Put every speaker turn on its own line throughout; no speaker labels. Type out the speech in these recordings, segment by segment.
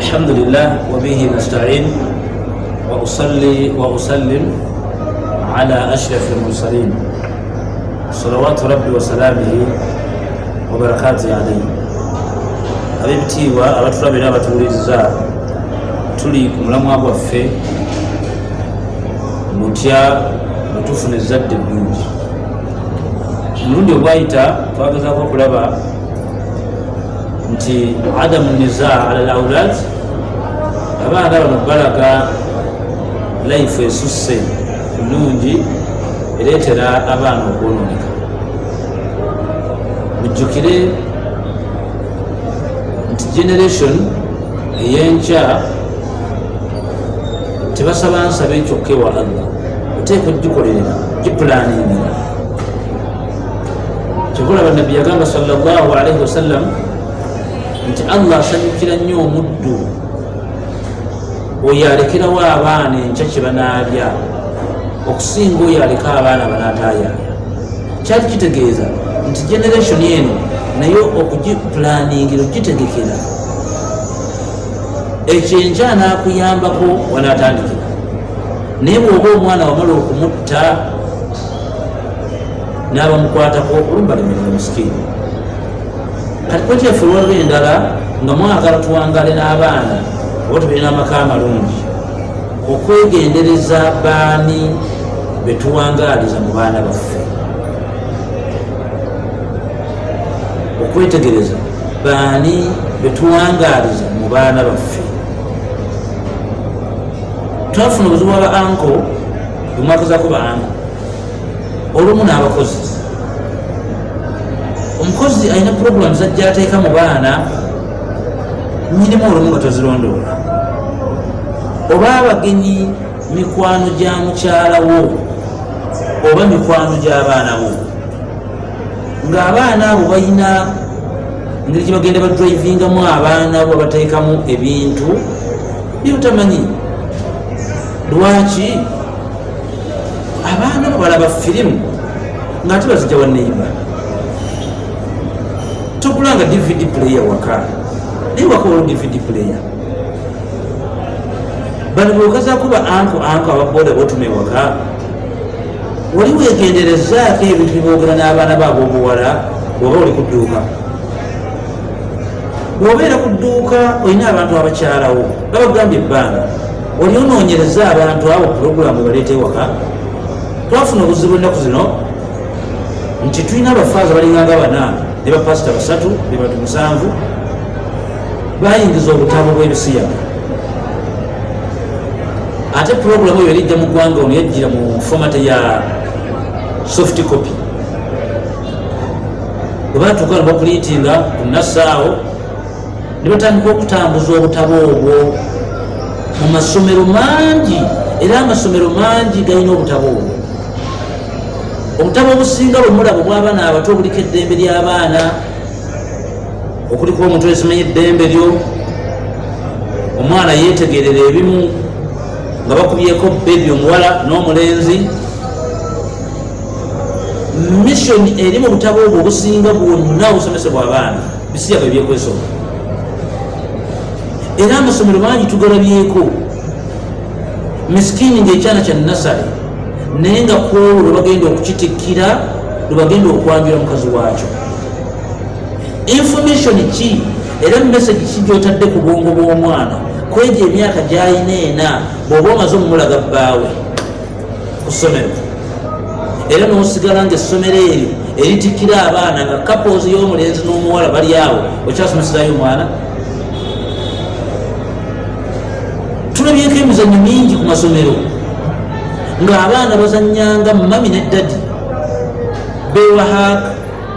الحمد لله وبه نستعين وأصلي وأسلم على أشرف المرسلين صلوات ربي وسلامه وبركاته عليه. ab'ebitiibwa abatulabira abatuwuliriza tuli ku mulamwa gwaffe mutya mutufuna ezzadde ddungi. Omulundi ogwayita twagezaako okulaba nti adamu nizaa ala al-awlad, abaana bano balaga life esusse ennungi ereetera abaana okwonooneka. Mujjukire nti generation ey'enkya tebasaba nsabe kyokka ewa Allah, oteeka ogikolerera gipulaningira. Kyokulaba nabbi yagamba sallallahu alaihi wasallam nti Allah asanyukira nnyo omuddu oyo alekerawo abaana enkya kye banaalya okusinga oyo aleka abaana banaataayaaya. Kyali kitegeeza nti generation eno naye okugipulaningira ogitegekera ekyo enkya anaakuyambako wanaatandikira. Naye bw'oba omwana wamala okumutta n'abamukwatako olumbalemera musikiini. Kati kweti yaffe olwaliro endala nga mwagala tuwangale n'abaana oba tubeere n'amaka amalungi, okwegendereza baani betuwangaaliza mu baana baffe, okwetegereza baani betuwangaaliza mu baana baffe. Twafuna obuzibu bwa anko bwemwakazaako ba anko, olumu n'abakozi. Omukozi alina programs ajja ateeka mu baana, nyinimu olumu nga tozirondoola, oba abagenyi mikwano gya mukyalawo oba mikwano gy'abaana bo, ng'abaana abo balina engeri gye bagenda badrivingamu abaana bo bateekamu ebintu byebutamanyi. Lwaki? Abaana bo balaba firimu ng'ate bazijja wa neiba. Togulanga DVD player waka, naye waka olwo DVD player. Bano bw'okazaako ba anko ababoda botuma ewaka, wali weegenderezaako ebintu byeboogera n'abaana baabo obuwala bw'oba oli ku dduuka. Bw'obeera ku dduuka olina abantu abakyalawo babagambye ebbanga, oli onoonyereza abantu abo puroguramu baleeta ewaka. Twafuna obuzibu ennaku zino nti tulina abafaaza balinganga bana ne bapasita 3 ne bantu 7 bayingiza obutabo bw'ebisiyaga. Ate puroguramu eyo erijja mu ggwanga ono yajjira mu fomata ya soft copy. Bwe batuuka ne bapuliitinga ku nasaawo ne batandika okutambuza obutabo obwo mu masomero mangi, era amasomero mangi galina obutabo obwo. Obutabo obusinga bwe mulaba obw'abaana abato obuliko eddembe ly'abaana, okuliko omuntu esimanyi eddembe lyo, omwana yeetegerera ebimu nga bakubyeko bebi omuwala n'omulenzi. Mission eri mu butabo obwo obusinga bwonna obusomesebwa abaana bisiyaga ebyekwesoma. Era amasomero mangi tugalabyeko, misikini ng'ekyana kya nasale naye nga kwolwo lwe bagenda okukitikkira, lwe bagenda okwanjula mukazi waakyo. Information ki era message ki gy'otadde ku bwongo bw'omwana kwegyo emyaka gy'alina ena bw'oba omaze omumulaga bbaawe ku ssomero, era n'osigala ng'essomero eryo eritikkira abaana nga couples y'omulenzi n'omuwala bali awo, okyasomeserayo omwana? Tulabyeko emizannyo mingi ku masomero ng'abaana bazannyanga mami ne dadi, bewahaka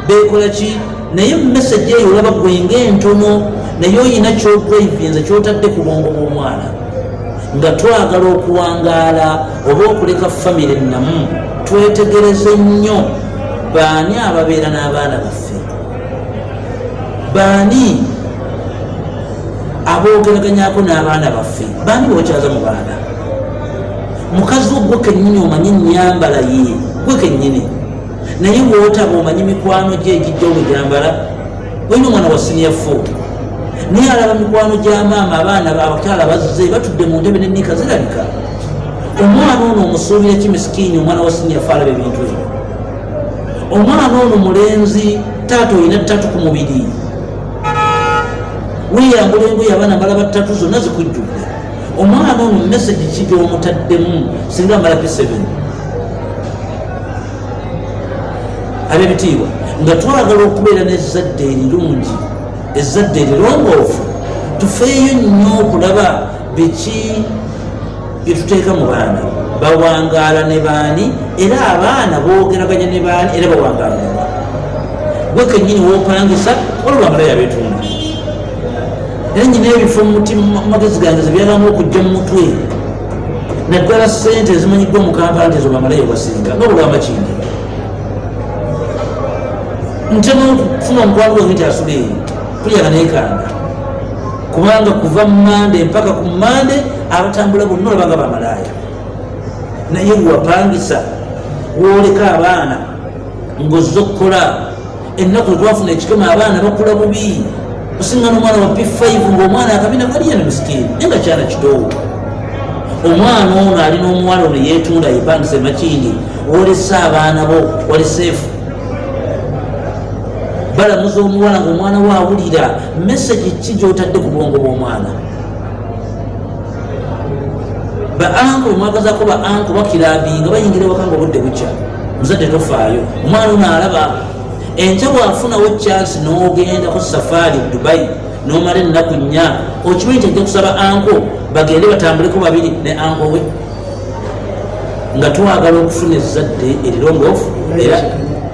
bekola ki, naye message eyo olaba gwe ng'entono, naye oyina ky'odrivinze ky'otadde ku bwongo bw'omwana. Nga twagala okuwangaala oba okuleka famire ennamu, twetegereze nnyo baani ababeera n'abaana baffe, baani aboogeraganyako n'abaana baffe, baani bookyaza mu baana. Mukazi ogwo kennyini omanyi ennyambala ye, gwe kennyini, naye bw'otaba omanyi mikwano gye egijja obujambala. Olina omwana wa senior 4 naye alaba mikwano gya maama abaana abakyala bazze batudde mu ntebe n'ennika zirabika. Omwana ono omusuubira ki misikini omwana wa siniya faalaba ebintu ebyo. Omwana ono mulenzi taata olina ttatu ku mubiri weeyambula engoye abaana balaba ttatu zonna zikujjudde. Omwana ono mesagi ki gy'omutaddemu singa amala P7 ab'ebitiibwa nga twagala okubeera n'ezzadde erirungi ezzadde erirongoofu. Tufeeyo nnyo okulaba biki byetuteeka mu baana bawangaala ne baani era abaana boogeraganya ne baani era bawangaala ne baani. Gwe kennyini woopangisa olwo amalaya abeetunda era nyina ebifo mu magezi gange zebyalamu okujja mu mutwe naddala ssente ezimanyiddwa mu Kampala nti ezo bamalaya wasinga nga bulwamakindi ntema okufuna omukwano gwange nti asula eyo kulyaga neekanga kubanga kuva mu Mande mpaka ku Mande abatambula bonna olabanga bamalaaya. Naye wapangisa wooleka abaana ng'ozze okukola ennaku zetwafuna ekikema abaana bakula bubi osinga n'omwana wa P5 ng'omwana akabina kaliyana misikini naye nga kyana kitoowo. Omwana ono alina omuwala ono yeetunda yepangisa emakindi woolesa abaana bo wali seefu balamuza omuwala ng'omwana we awulira mesagi ki gy'otadde ku bwongo bw'omwana. Ba anko bemwagazaako ba anko bakirabinga bayingira ewaka nga obudde bukya muzadde tofaayo. Omwana ono alaba enkya bwafunawo chansi n'ogendako safaari Dubai n'omala ennaku nnya okimanyi nti ajja kusaba anko bagende batambuleko babiri ne anko we. Nga twagala okufuna ezzadde erirongoofu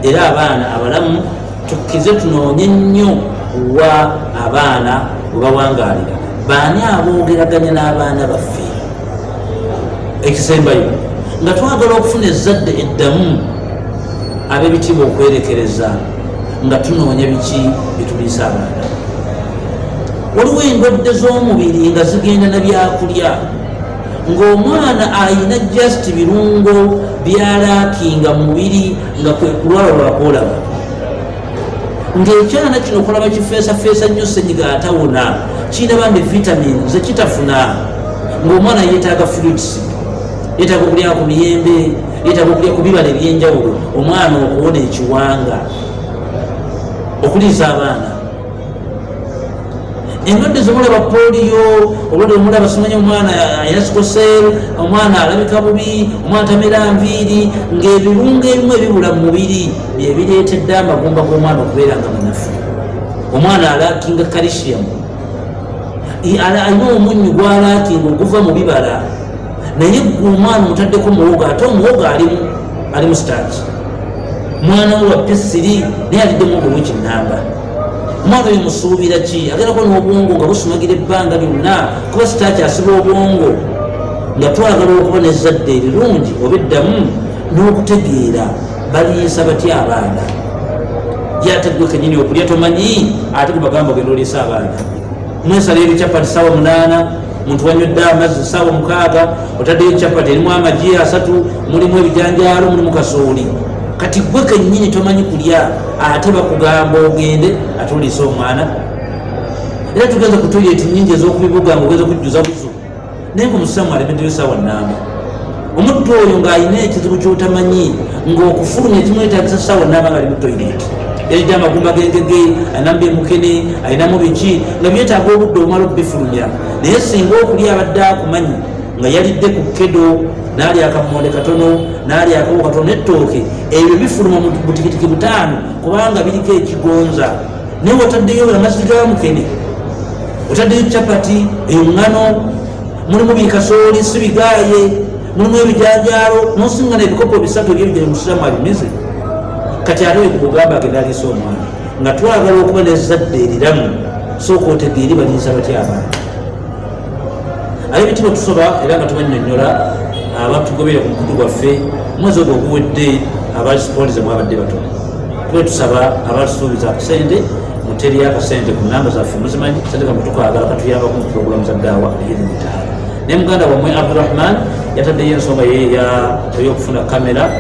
era abaana abalamu tukkize tunoonye nnyo wa abaana bwe bawangaalira baani aboogeraganya n'abaana baffe. Ekisembayo nga twagala okufuna ezzadde eddamu ab'ebitiibwa okwerekereza nga tunoonya biki bituliisa abaana. Waliwo endwadde z'omubiri nga zigenda na byakulya ng'omwana ayina just birungo byalaakinga mu mubiri nga kwe kulwala lwakoolaba ng'ekyana kino okulaba kifeesafeesa nnyo senyiga atawona kirina bambi vitamin ze kitafuna ng'omwana yeetaaga fruits yeetaaga okulya ku miyembe yeetaaga okulya ku bibala ebyenjawulo omwana okuwona ekiwanga okuliisa abaana. Endwadde zemulaba poliyo obulwadde omulaba simanyi omwana ayina sikosel omwana alabika bubi omwana tamera nviiri ng'ebirungo ebimu ebibula mu mubiri byebireetedde amagumba g'omwana okubeera nga manafu. Omwana alaakinga calcium alina omunnyu gwalaakinga oguva mu bibala naye omwana omutaddeko muwogo ate omuwogo alimu starch. Mwana we wa P3 naye alidde muwogo w'ekinnamba. Omwana oyo musuubira ki agendako n'obwongo nga busumagira ebbanga lyonna kuba sitaaki asiba obwongo. Nga twagala okuba n'ezzadde erirungi oba eddamu n'okutegeera baliisa batya abaana. Yateggwe kennyini okulya tomanyi ate tubagamba ogenda oliisa abaana. Mwesala ebikyapati ssaawa 8 muntu wanywedde amazzi ssaawa 6 otaddeyo ekyapati erimu amagi 3 mulimu ebijanjaalo mulimu kasooli. Kati gwe kennyini tomanyi kulya ate bakugamba ogende ate oliisa omwana. Era tugenza ku toyileti nnyingi ez'okubibuga nga ogeza okujjuza buzu naye ng'omusamu alemeddeyo ssaawa 4. Omuddu oyo ng'alina ekizibu ky'otamanyi ng'okufulumya ekimwetaagisa ssaawa 4 ng'ali mu toyileti erija amagumba g'engege alinamu emukene alinamu biki nga byetaaga obudde omala okubifulumya. Naye singa okulya abadde akumanyi nga yalidde ku kedo n'alya akamonde katono n'alya akawo katono n'ettooke ebyo bifuluma mu butikitiki 5 kubanga biriko ekigonza. Naye otaddeyo amazzi ga mukene otaddeyo capati eŋŋano mulimu bikasooli si bigaaye mulimu ebijanjaalo n'osinga n'ebikopo 3 ebyebigere musiramu abimize. Kati ate wekugamba agenda aliisa omwana nga twagala okuba n'ezzadde eriramu sooka otegeeri baliisa batya abaana. Ab'ebitiibwa tusoba era nga tubannyonnyola abatugobera ku mukutu gwaffe omwezi ogwo oguwedde abasipondize mwabadde batono. Tube tusaba abatusuubiza akasente muterya akasente ku namba zaffe muzimanyi sente kamutukwagala katuyambako mu puroguramu za ddaawa ey'ebitaala. Naye muganda wammwe Abdurrahman yataddeyo ensonga ey'okufuna kamera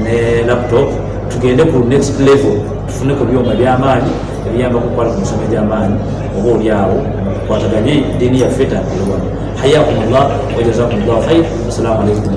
ne laptop tugende ku next level tufune ku byuma by'amaanyi ebiyamba kukwala ku misomo egy'amaanyi oba oli awo kwataganye ddiini yaffe tambulwa. hayakumullah wa jazakumullahu khair. Assalamu alaikum.